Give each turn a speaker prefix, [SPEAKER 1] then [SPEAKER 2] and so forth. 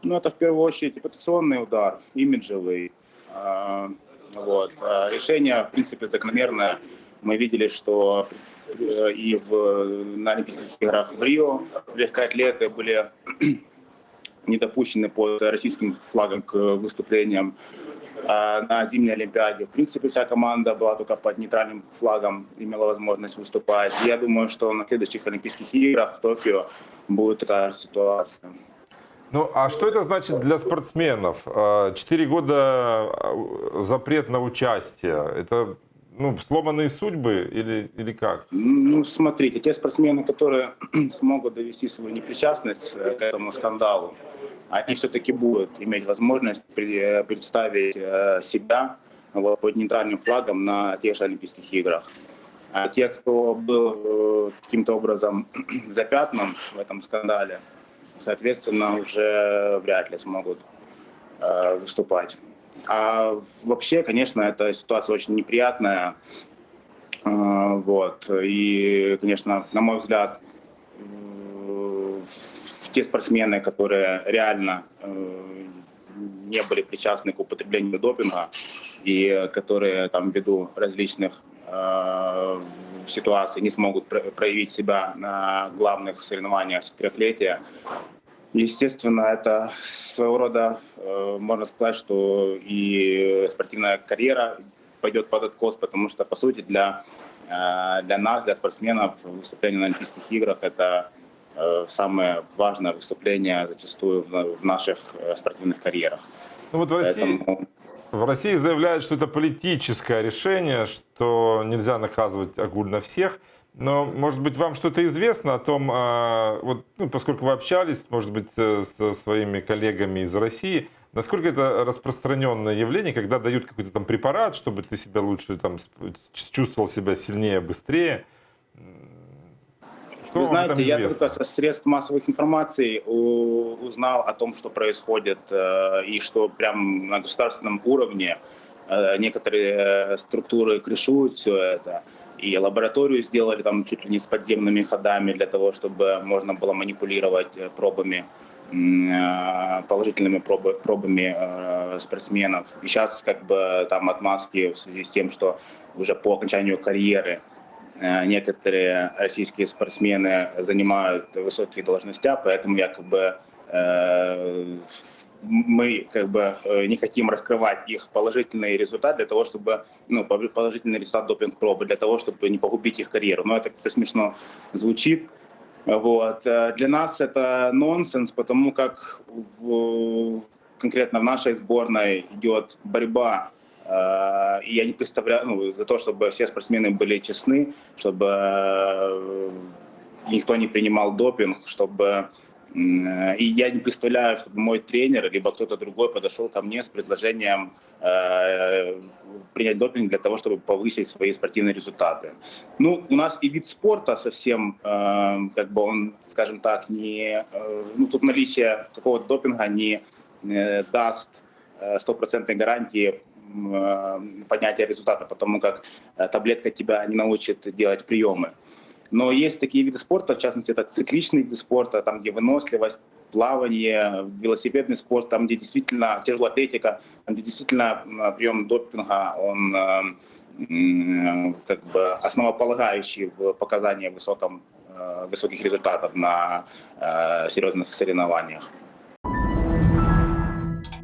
[SPEAKER 1] Ну, это в первую очередь репутационный удар, имиджевый. Вот. Решение, в принципе, закономерное. Мы видели, что и на Олимпийских играх в Рио легкоатлеты были не допущены под российским флагом к выступлениям. На зимней Олимпиаде, в принципе, вся команда была только под нейтральным флагом, имела возможность выступать. Я думаю, что на следующих Олимпийских играх в Токио будет такая же ситуация.
[SPEAKER 2] Ну, а что это значит для спортсменов? 4 года запрет на участие. Это сломанные судьбы или как?
[SPEAKER 1] Ну, смотрите, те спортсмены, которые смогут довести свою непричастность к этому скандалу, они все-таки будут иметь возможность представить себя под нейтральным флагом на тех же Олимпийских играх. А те, кто был каким-то образом запятнан в этом скандале, соответственно, уже вряд ли смогут выступать. А вообще, конечно, эта ситуация очень неприятная. Вот. И, конечно, на мой взгляд, те спортсмены, которые реально не были причастны к употреблению допинга и которые там ввиду различных ситуаций не смогут проявить себя на главных соревнованиях четырехлетия, естественно, это своего рода, можно сказать, что и спортивная карьера пойдет под откос, потому что, по сути, для нас, для спортсменов, выступление на Олимпийских играх – это самое важное выступление зачастую в наших спортивных карьерах.
[SPEAKER 2] Ну вот в России заявляют, что это политическое решение, что нельзя наказывать огульно всех. Но, может быть, вам что-то известно о том, поскольку вы общались, может быть, со своими коллегами из России, насколько это распространенное явление, когда дают какой-то там препарат, чтобы ты себя лучше чувствовал себя сильнее, быстрее?
[SPEAKER 1] Вы знаете, я только со средств массовой информации узнал о том, что происходит, и что прям на государственном уровне некоторые структуры крышуют все это. И лабораторию сделали там чуть ли не с подземными ходами для того, чтобы можно было манипулировать пробами, положительными пробами спортсменов. И сейчас как бы там отмазки в связи с тем, что уже по окончанию карьеры некоторые российские спортсмены занимают высокие должности, поэтому якобы мы не хотим раскрывать их положительный результат для того, чтобы положительный результат допинг-пробы для того, чтобы не погубить их карьеру. Но это как-то смешно звучит. Вот. Для нас это нонсенс, потому как конкретно в нашей сборной идет борьба. И я не представляю, за то, чтобы все спортсмены были честны, чтобы никто не принимал допинг, и я не представляю, чтобы мой тренер либо кто-то другой подошел ко мне с предложением принять допинг для того, чтобы повысить свои спортивные результаты. Ну, у нас и вид спорта совсем, он, скажем так, тут наличие какого-то допинга не даст стопроцентной гарантии поднятия результата, потому как таблетка тебя не научит делать приемы. Но есть такие виды спорта, в частности, это цикличные виды спорта, там, где выносливость, плавание, велосипедный спорт, там, где действительно тяжелая атлетика, там, где действительно прием допинга, он основополагающий в показании высоких результатов на серьезных соревнованиях.